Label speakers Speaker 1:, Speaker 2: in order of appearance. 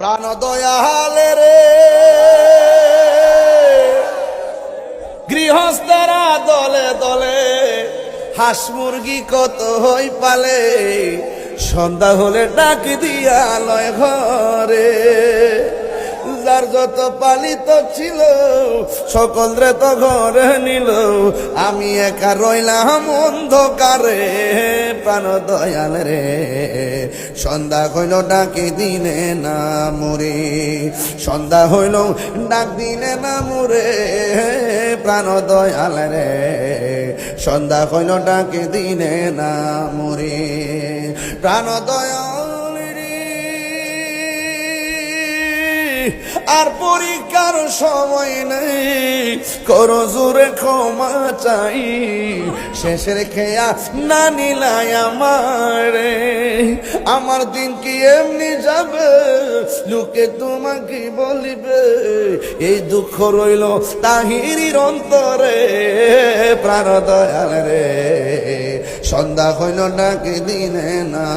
Speaker 1: প্রাণ দয়ালে রে গৃহস্থরা দলে দলে হাঁস মুরগি কত হই পালে সন্ধ্যা হলে ডাক দিয়া লয় ঘরে যার যত পালিত ছিল সকল রে তো ঘরে নিল আমি একা রইলাম অন্ধকারে প্রাণ দয়াল রে সন্ধ্যা হইল ডাকে দিনে না মুরে সন্ধ্যা হইল ডাক দিনে না মুরে প্রাণ দয়াল রে সন্ধ্যা হইল ডাকে দিনে না মুরে প্রাণ দয়াল আর পরীক্ষার সময় নেই করো জোরে ক্ষমা চাই শেষের খেয়া না নিলাই আমার দিন কি এমনি যাবে লোকে তোমাকে বলিবে এই দুঃখ রইল তাহিরির অন্তরে প্রাণ দয়াল রে সন্ধ্যা হইল ডাকে দিনে না